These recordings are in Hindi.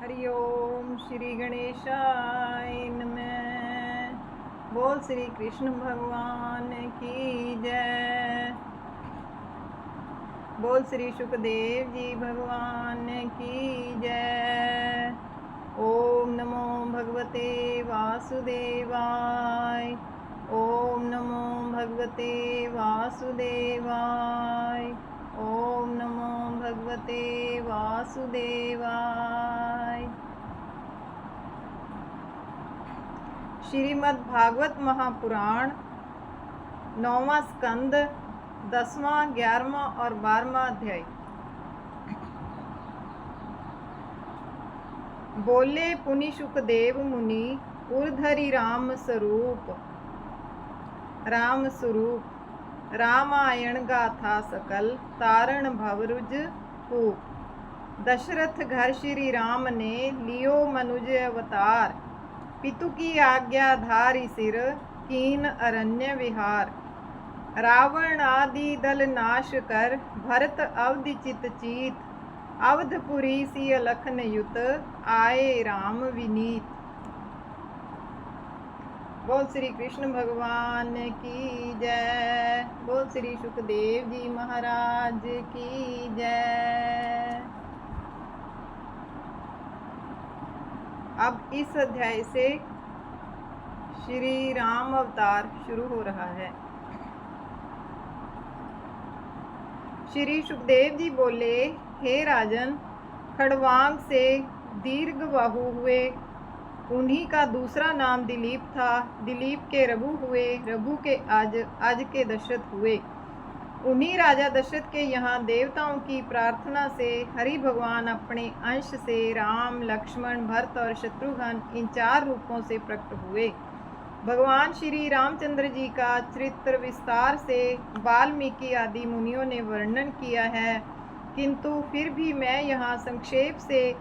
हरि ओम श्री गणेशाय नमः। बोल श्री कृष्ण भगवान की जय। बोल श्री सुखदेव जी भगवान की जय। ओम नमो भगवते वासुदेवाय। ओम नमो भगवते वासुदेवाय। ओम नमो भगवते वासुदेवाय। श्रीमद् भागवत महापुराण 9वां स्कंद 10वां 11वां और 12वां अध्याय। बोले पुनि सुखदेव मुनि उर्धरि राम स्वरूप। रामायण गाथा सकल तारण भवरुज कूप। दशरथ घर श्री राम ने लियो मनुज अवतार। पितु की आज्ञा धारी सिर कीन अरण्य विहार। रावण आदि दल नाश कर भरत अवधि चित चीत। अवधपुरी सी अलखन युत आए राम विनीत। बोल श्री कृष्ण भगवान की जय। बोल श्री सुखदेव जी महाराज की जय। अब इस अध्याय से श्री राम अवतार शुरू हो रहा है। श्री सुखदेव जी बोले, हे राजन, खड़वांग से दीर्घबाहु हुए, उन्हीं का दूसरा नाम दिलीप था। दिलीप के रघु हुए, रघु के आज के दशरथ हुए। उन्हीं राजा दशरथ के यहाँ देवताओं की प्रार्थना से हरि भगवान अपने अंश से राम, लक्ष्मण, भरत और शत्रुघ्न इन 4 रूपों से प्रकट हुए। भगवान श्री रामचंद्र जी का चरित्र विस्तार से वाल्मीकि आदि मुनियों ने वर्णन किया है, किंतु फिर भी मैं यहाँ संक्षेप से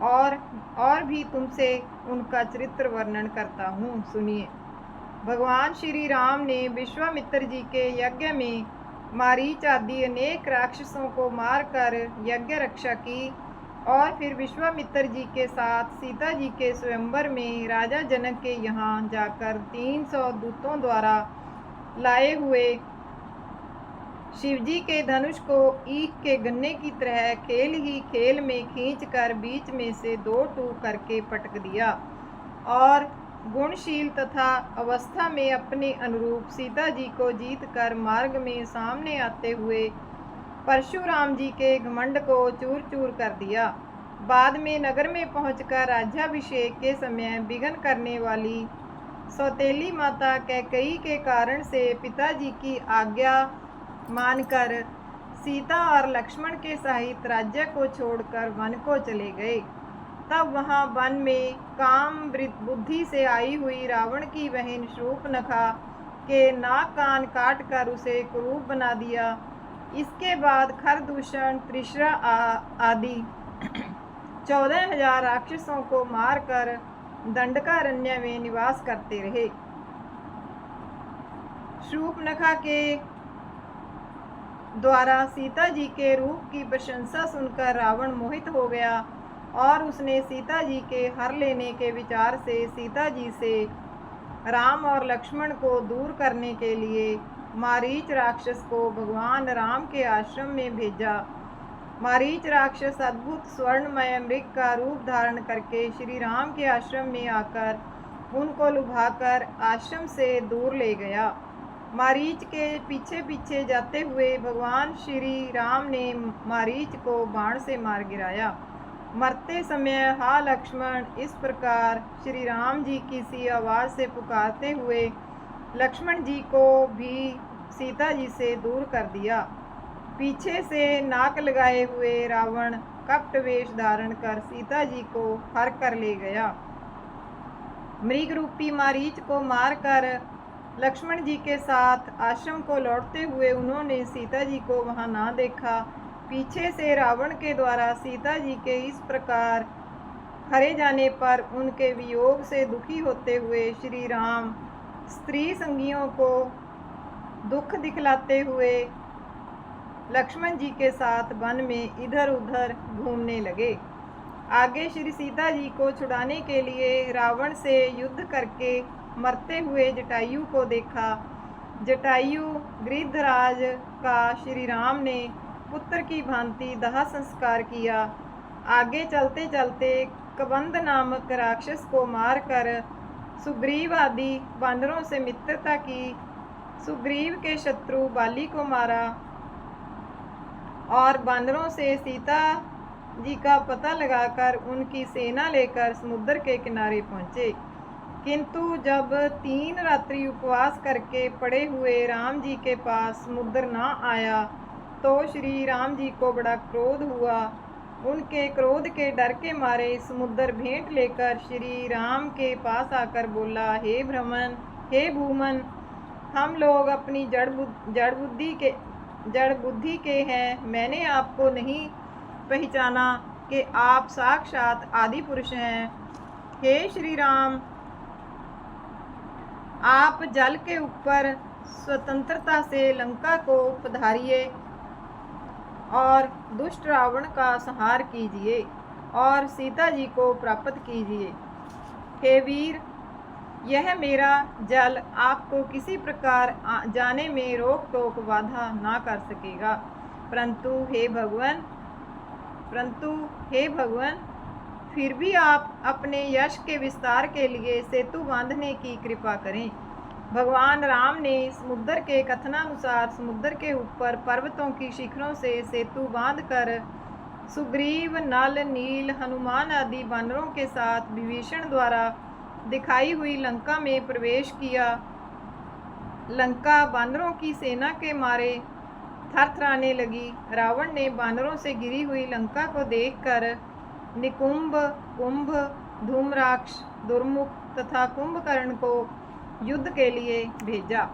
और भी तुमसे उनका चरित्र वर्णन करता हूँ, सुनिए। भगवान श्री राम ने विश्वामित्र जी के यज्ञ में मारीच आदि अनेक राक्षसों को मारकर यज्ञ रक्षा की और फिर विश्वामित्र जी के साथ सीता जी के स्वयंवर में राजा जनक के यहाँ जाकर 300 दूतों द्वारा लाए हुए शिवजी के धनुष को ईख के गन्ने की तरह खेल ही खेल में खींचकर बीच में से 2 टूक करके पटक दिया और गुणशील तथा अवस्था में अपने अनुरूप सीता जी को जीत कर मार्ग में सामने आते हुए परशुराम जी के घमंड को चूर चूर कर दिया। बाद में नगर में पहुंचकर राज्याभिषेक के समय विघ्न करने वाली सौतेली माता कैकेयी के कारण से पिताजी की आज्ञा मानकर सीता और लक्ष्मण के सहित राज्य को छोड़कर वन को चले गए। तब वहां वन में काम बुद्धि से आई हुई रावण की बहन शूर्पणखा के नाक कान काट कर उसे कुरूप बना दिया। इसके बाद खरदूषण, त्रिशरा आदि 14,000 राक्षसों को मारकर दंडकारण्य में निवास करते रहे। शूर्पणखा के द्वारा सीता जी के रूप की प्रशंसा सुनकर रावण मोहित हो गया और उसने सीता जी के हर लेने के विचार से सीता जी से राम और लक्ष्मण को दूर करने के लिए मारीच राक्षस को भगवान राम के आश्रम में भेजा। मारीच राक्षस अद्भुत स्वर्णमय मृग का रूप धारण करके श्री राम के आश्रम में आकर उनको लुभाकर आश्रम से दूर ले गया। मारीच के पीछे पीछे जाते हुए भगवान श्री राम ने मारीच को बाण से मार गिराया। मरते समय हा लक्ष्मण, इस प्रकार श्री राम जी की सी आवाज से पुकारते हुए लक्ष्मण जी को भी सीता जी से दूर कर दिया। पीछे से नाक लगाए हुए रावण कपट वेश धारण कर सीता जी को हर कर ले गया। मृग रूपी मारीच को मारकर लक्ष्मण जी के साथ आश्रम को लौटते हुए उन्होंने सीता जी को वहां ना देखा। पीछे से रावण के द्वारा सीता जी के इस प्रकार हरे जाने पर उनके वियोग से दुखी होते हुए श्री राम स्त्री संगियों को दुख दिखलाते हुए लक्ष्मण जी के साथ वन में इधर उधर घूमने लगे। आगे श्री सीता जी को छुड़ाने के लिए रावण से युद्ध करके मरते हुए जटायु को देखा। जटायु गृद्धराज का श्री राम ने पुत्र की भांति दाह संस्कार किया। आगे चलते चलते कबंध नामक राक्षस को मारकर सुग्रीव आदि बानरों से मित्रता की। सुग्रीव के शत्रु बाली को मारा और बानरों से सीता जी का पता लगाकर उनकी सेना लेकर समुद्र के किनारे पहुँचे। किंतु जब 3 रात्रि उपवास करके पड़े हुए राम जी के पास समुद्र न आया तो श्री राम जी को बड़ा क्रोध हुआ। उनके क्रोध के डर के मारे समुद्र भेंट लेकर श्री राम के पास आकर बोला, हे भूमन, हम लोग अपनी जड़ बुद्धि के हैं। मैंने आपको नहीं पहचाना कि आप साक्षात आदि पुरुष हैं। हे श्री राम, आप जल के ऊपर स्वतंत्रता से लंका को पधारिए और दुष्ट रावण का संहार कीजिए और सीता जी को प्राप्त कीजिए। हे वीर, यह मेरा जल आपको किसी प्रकार जाने में रोक टोक बाधा ना कर सकेगा। परंतु हे भगवान, फिर भी आप अपने यश के विस्तार के लिए सेतु बांधने की कृपा करें। भगवान राम ने समुद्र के कथनानुसार समुद्र के ऊपर पर्वतों की शिखरों से सेतु बांधकर सुग्रीव, नल, नील, हनुमान आदि बानरों के साथ विभीषण द्वारा दिखाई हुई लंका में प्रवेश किया। लंका बानरों की सेना के मारे थरथराने लगी। रावण ने बानरों से घिरी हुई लंका को देखकर निकुंभ, कुंभ, धूम्राक्ष, दुर्मुख तथा कुंभकर्ण को युद्ध के लिए भेजा।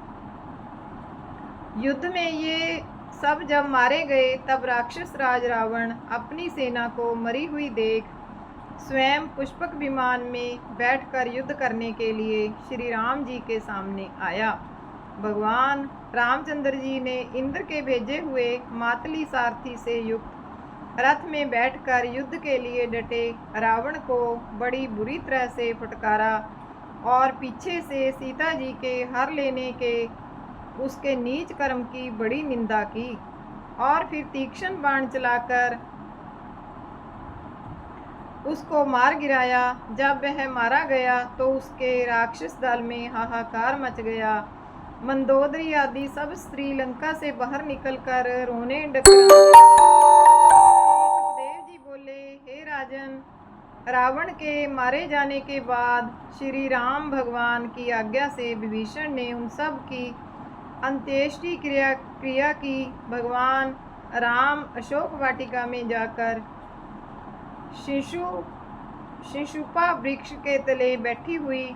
युद्ध में ये सब जब मारे गए तब राक्षस राज रावण अपनी सेना को मरी हुई देख स्वयं पुष्पक विमान में बैठकर युद्ध करने के लिए श्री राम जी के सामने आया। भगवान रामचंद्र जी ने इंद्र के भेजे हुए मातली सारथी से युक्त रथ में बैठकर युद्ध के लिए डटे रावण को बड़ी बुरी तरह से फटकारा और पीछे से सीता जी के हर लेने के उसके नीच कर्म की बड़ी निंदा की और फिर तीक्ष्ण बाण चलाकर उसको मार गिराया। जब वह मारा गया तो उसके राक्षस दल में हाहाकार मच गया। मंदोदरी आदि सब स्त्री लंका से बाहर निकलकर रोने डकराने। सुखदेव जी बोले, हे राजन, रावण के मारे जाने के बाद श्री राम भगवान की आज्ञा से विभीषण ने उन सब की अंत्येष्टि क्रिया की। भगवान राम अशोक वाटिका में जाकर शिशुपा वृक्ष के तले बैठी हुई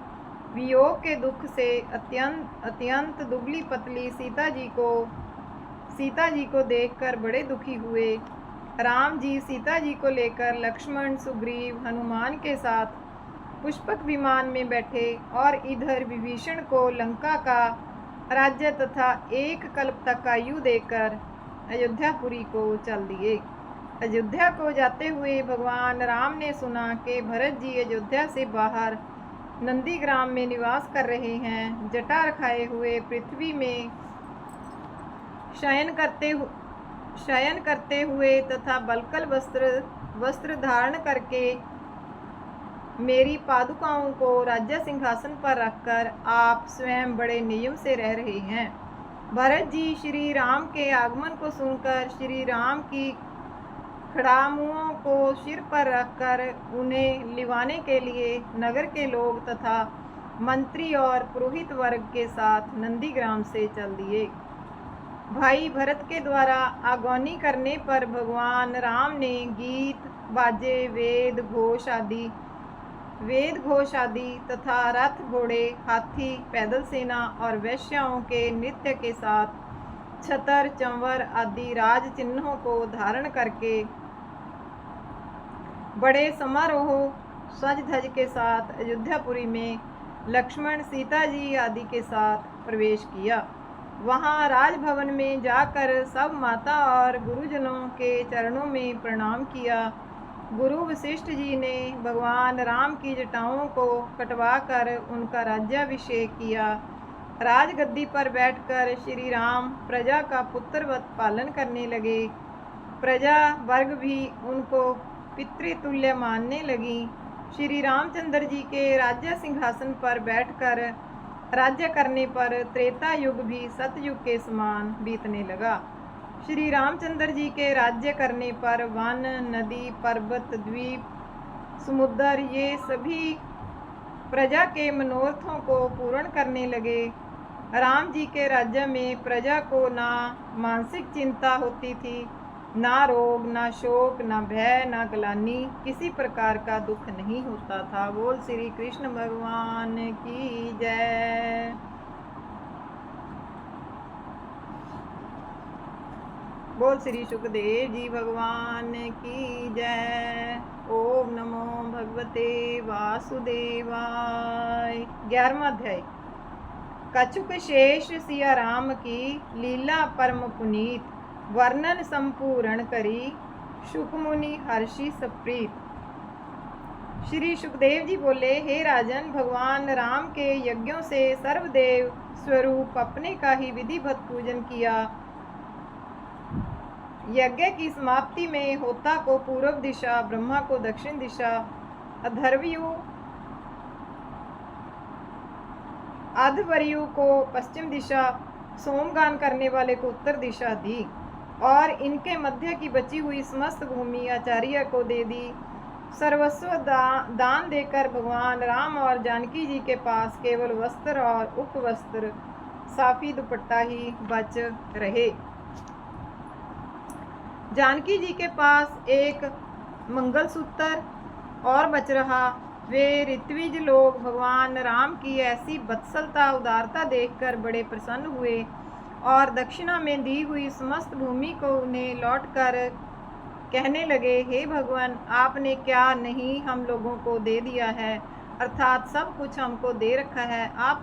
वियोग के दुख से अत्यंत दुबली पतली सीता जी को देखकर बड़े दुखी हुए। राम जी सीता जी को लेकर लक्ष्मण, सुग्रीव, हनुमान के साथ पुष्पक विमान में बैठे और इधर विभीषण को लंका का राज्य तथा 1 कल्प तक आयु देकर अयोध्यापुरी को चल दिए। अयोध्या को जाते हुए भगवान राम ने सुना कि भरत जी अयोध्या से बाहर नंदीग्राम में निवास कर रहे हैं। जटा रखाए हुए पृथ्वी में शयन करते हुए तथा बलकल वस्त्र धारण करके मेरी पादुकाओं को राज्य सिंहासन पर रखकर आप स्वयं बड़े नियम से रह रहे हैं। भरत जी श्री राम के आगमन को सुनकर श्री राम की खड़ामुओं को सिर पर रखकर उन्हें लिवाने के लिए नगर के लोग तथा मंत्री और पुरोहित वर्ग के साथ नंदीग्राम से चल दिए। भाई भरत के द्वारा आगमनी करने पर भगवान राम ने गीत, बाजे, वेद घोष आदि तथा रथ, घोड़े, हाथी, पैदल सेना और वैश्याओं के नृत्य के साथ छतर, चंवर आदि राज चिन्हों को धारण करके बड़े समारोह सज धज के साथ अयोध्यापुरी में लक्ष्मण, सीता जी आदि के साथ प्रवेश किया। वहां राजभवन में जाकर सब माता और गुरुजनों के चरणों में प्रणाम किया। गुरु वशिष्ठ जी ने भगवान राम की जटाओं को कटवाकर उनका राज्याभिषेक किया। राजगद्दी पर बैठकर श्री राम प्रजा का पुत्रवत पालन करने लगे। प्रजा वर्ग भी उनको पितृतुल्य मानने लगी। श्री रामचंद्र जी के राज्य सिंहासन पर बैठकर राज्य करने पर त्रेता युग भी सतयुग के समान बीतने लगा। श्री रामचंद्र जी के राज्य करने पर वन, नदी, पर्वत, द्वीप, समुद्र ये सभी प्रजा के मनोरथों को पूर्ण करने लगे। राम जी के राज्य में प्रजा को ना मानसिक चिंता होती थी, ना रोग, ना शोक, ना भय, ना ग्लानि, किसी प्रकार का दुख नहीं होता था। बोल श्री कृष्ण भगवान की जय। बोल श्री सुखदेव जी भगवान की जय। ओम नमो भगवते वासुदेवाय। 11वां अध्याय। कछुक शेष सिया राम की लीला परम पुनीत, वर्णन संपूर्ण करी शुकमुनि हर्षि सप्रीत। श्री सुखदेव जी बोले, हे राजन, भगवान राम के यज्ञों से सर्वदेव स्वरूप अपने का ही विधिवत पूजन किया। यज्ञ की समाप्ति में होता को पूर्व दिशा, ब्रह्मा को दक्षिण दिशा, अध्वर्यु को पश्चिम दिशा, सोमगान करने वाले को उत्तर दिशा दी और इनके मध्य की बची हुई समस्त भूमि आचार्य को दे दी। सर्वस्व दान देकर भगवान राम और जानकी जी के पास केवल वस्त्र और उपवस्त्र, साफी दुपट्टा ही बच रहे। जानकी जी के पास एक मंगलसूत्र और बच रहा। वे ऋत्विज लोग भगवान राम की ऐसी वत्सलता, उदारता देखकर बड़े प्रसन्न हुए और दक्षिणा में दी हुई समस्त भूमि को उन्हें लौटकर कहने लगे, हे भगवान, आपने क्या नहीं हम लोगों को दे दिया है, अर्थात सब कुछ हमको दे रखा है। आप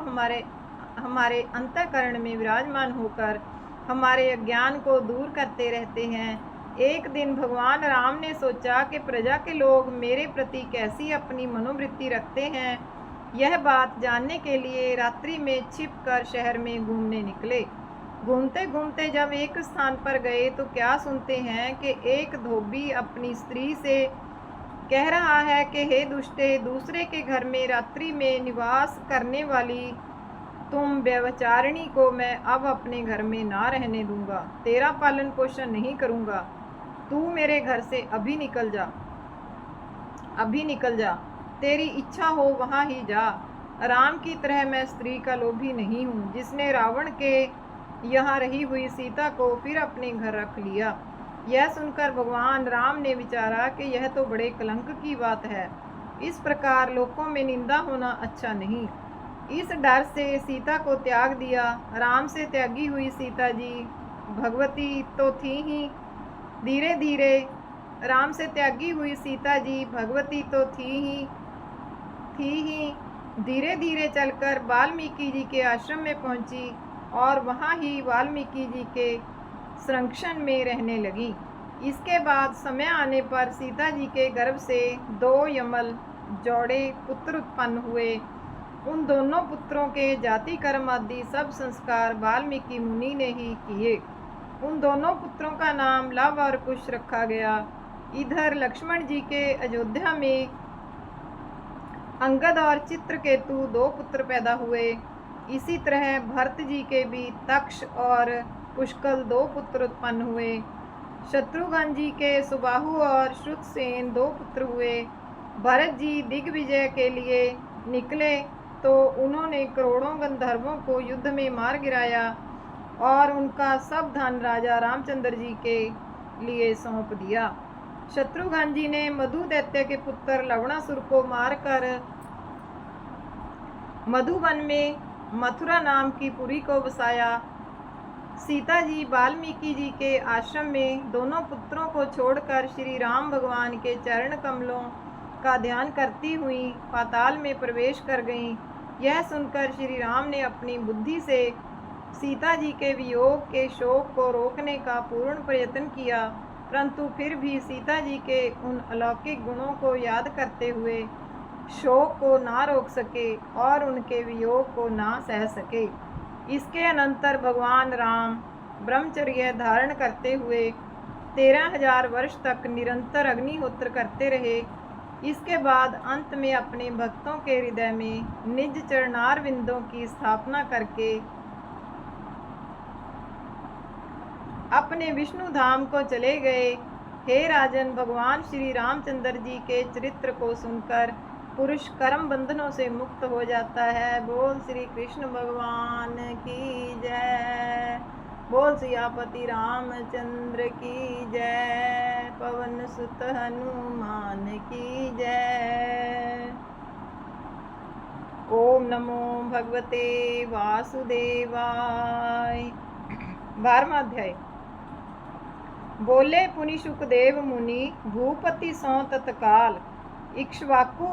हमारे अंतःकरण में विराजमान होकर हमारे अज्ञान को दूर करते रहते हैं। एक दिन भगवान राम ने सोचा कि प्रजा के लोग मेरे प्रति कैसी अपनी मनोवृत्ति रखते हैं। यह बात जानने के लिए रात्रि में छिपकर शहर में घूमने निकले। घूमते घूमते जब एक स्थान पर गए तो क्या सुनते हैं कि एक धोबी अपनी स्त्री से कह रहा है कि हे दुष्टे, दूसरे के घर में रात्रि में निवास करने वाली तुम व्यभिचारिणी को मैं अब अपने घर में ना रहने दूंगा, तेरा पालन पोषण नहीं करूंगा। तू मेरे घर से अभी निकल जा, तेरी इच्छा हो वहाँ ही जा। राम की तरह मैं स्त्री का लोभी नहीं हूँ, जिसने रावण के यहाँ रही हुई सीता को फिर अपने घर रख लिया। यह सुनकर भगवान राम ने विचारा कि यह तो बड़े कलंक की बात है। इस प्रकार लोकों में निंदा होना अच्छा नहीं। इस डर से सीता को त्याग दिया। राम से त्यागी हुई सीता जी भगवती तो थी ही। धीरे धीरे राम से त्यागी हुई सीता जी भगवती तो थी ही। धीरे धीरे चलकर वाल्मीकि जी के आश्रम में पहुंची और वहां ही वाल्मीकि जी के संरक्षण में रहने लगी। इसके बाद समय आने पर सीता जी के गर्भ से 2 यमल जोड़े पुत्र उत्पन्न हुए। उन दोनों पुत्रों के जाति कर्म आदि सब संस्कार वाल्मीकि मुनि ने ही किए। उन दोनों पुत्रों का नाम लव और कुश रखा गया। इधर लक्ष्मण जी के अयोध्या में अंगद और चित्रकेतु 2 पुत्र पैदा हुए। इसी तरह भरत जी के भी तक्ष और पुष्कल 2 पुत्र उत्पन्न हुए। शत्रुघ्न जी के सुबाहु और श्रुतसेन 2 पुत्र हुए। भरत जी दिग्विजय के लिए निकले तो उन्होंने करोड़ों गंधर्वों को युद्ध में मार गिराया और उनका सब धन राजा रामचंद्र जी के लिए सौंप दिया। शत्रुघ्न जी ने मधु दैत्य के पुत्र लवणासुर को मारकर मधुवन में मथुरा नाम की पुरी को बसाया। सीता जी वाल्मीकि जी के आश्रम में दोनों पुत्रों को छोड़कर श्री राम भगवान के चरण कमलों का ध्यान करती हुई पाताल में प्रवेश कर गईं। यह सुनकर श्री राम ने अपनी बुद्धि से सीता जी के वियोग के शोक को रोकने का पूर्ण प्रयत्न किया। परंतु फिर भी सीता जी के उन अलौकिक गुणों को याद करते हुए शोक को ना रोक सके और उनके वियोग को ना सह सके। इसके अनंतर भगवान राम ब्रह्मचर्य धारण करते हुए 13,000 वर्ष तक निरंतर अग्निहोत्र करते रहे। इसके बाद अंत में अपने भक्तों के हृदय में निज चरणार बिंदों की स्थापना करके अपने विष्णु धाम को चले गए। हे राजन, भगवान श्री रामचंद्र जी के चरित्र को सुनकर पुरुष कर्म बंधनों से मुक्त हो जाता है। बोल श्री कृष्ण भगवान की जय। बोल सियापति रामचंद्र की जय। पवन सुत हनुमान की जय। ओम नमो भगवते वासुदेवाय। 12वां अध्याय। बोले पुनि सुखदेव मुनि, भूपति सौ तत्काल इक्ष्वाकु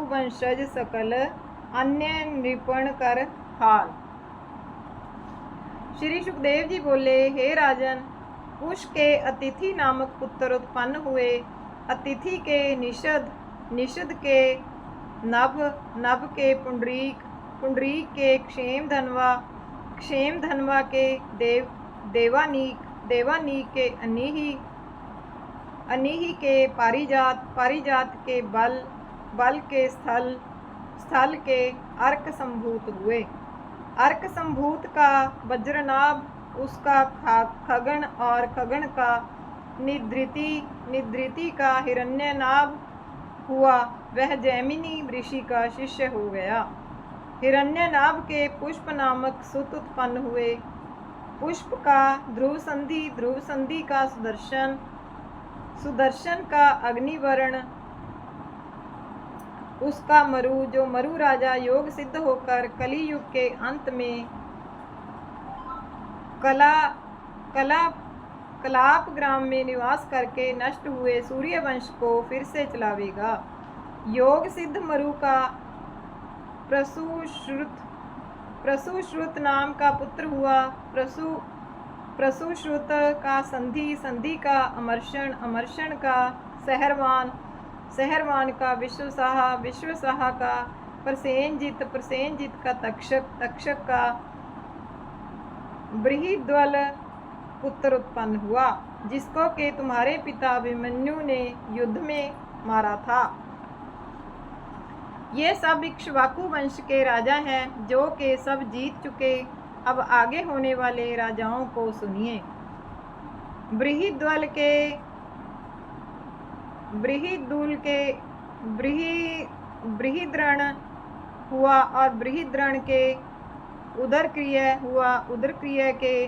वंशज सकल अन्य निरूपण कर हाल। श्री सुखदेव जी बोले, हे राजन, कुश के अतिथि नामक पुत्र उत्पन्न हुए। अतिथि के निषद के नभ, नभ के पुंडरीक, पुंडरीक के क्षेम धनवा के देवानीक, देवानीक के अनीही के पारिजात, पारिजात के बल के स्थल के अर्क संभूत हुए। अर्क संभूत का वज्रनाभ, उसका खगन और खगन का निद्रिति का हिरण्यनाभ हुआ। वह जैमिनी ऋषि का शिष्य हो गया। हिरण्यनाभ के पुष्प नामक सुत उत्पन्न हुए। पुष्प का ध्रुव संधि का सुदर्शन का अग्निवर्ण, उसका मरु, जो मरु राजा योग सिद्ध होकर कलियुग के अंत में कलाप ग्राम में निवास करके नष्ट हुए सूर्य वंश को फिर से चलावेगा। योग सिद्ध मरु का प्रसुश्रुत नाम का पुत्र हुआ। प्रसुश्रुत का संधि का अमर्षण का सहरवान का विश्वसाहा का प्रसेनजित का तक्षक का बृहद्वल पुत्र उत्पन्न हुआ, जिसको के तुम्हारे पिता अभिमन्यु ने युद्ध में मारा था। ये सब इक्ष्वाकु वंश के राजा हैं, जो के सब जीत चुके। अब आगे होने वाले राजाओं को सुनिए। बृहद्दुल के बृहद्रण हुआ और बृहद्रण के उदरक्रिय के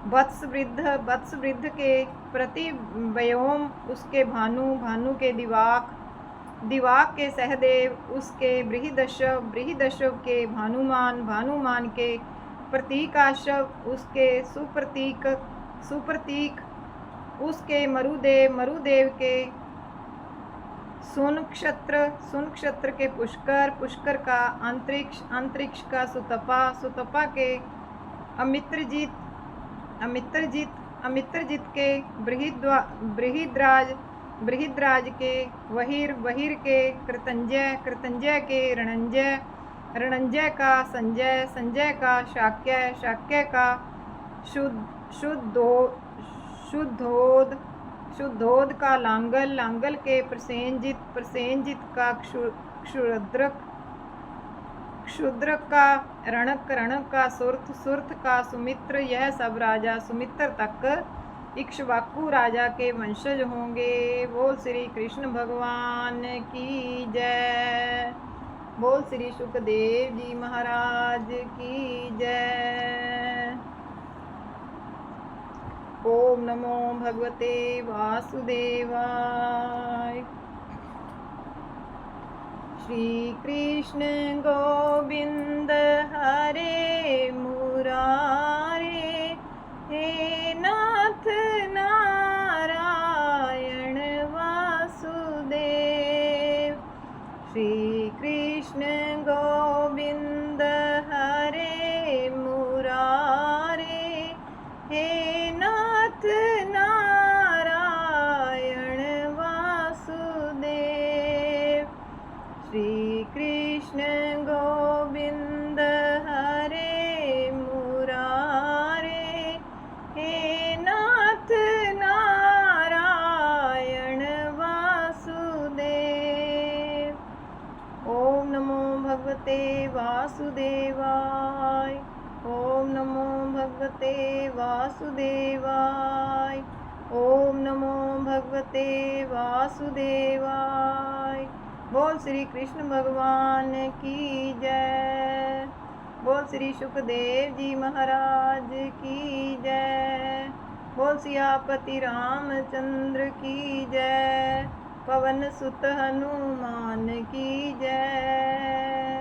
वत्सवृद्ध के प्रतिव्योम, उसके भानु के दिवाक के सहदेव, उसके बृहदशव के भानुमान के प्रतीकाशव, उसके सुप्रतीक, उसके मरुदेव के सुनक्षत्र के पुष्कर का अंतरिक्ष का सुतपा के अमित्रजित के बृहद्राज के वहीर के कृतंजय के रणंजय का संजय का शाक्य का शुद्धोद का लांगल के प्रसेनजित का क्षुद्रक का रणक का सुर्थ का सुमित्र। यह सब राजा सुमित्र तक इक्ष्वाकु राजा के वंशज होंगे। बोल श्री कृष्ण भगवान की जय। बोल श्री सुखदेव जी महाराज की जय। ओम नमो भगवते वासुदेवाय। श्री कृष्ण गोविंद हरे मुरारे, हे नाथ नारायण वासुदेव। श्री कृष्ण गोविंद हरे मुरारे, हे नाथ वासुदेवाय। ओम नमो भगवते वासुदेवाय। ओम नमो भगवते वासुदेवाय। बोल श्री कृष्ण भगवान की जय। बोल श्री सुखदेव जी महाराज की जय। बोल सियापति रामचंद्र की जय। पवन सुत हनुमान की जय।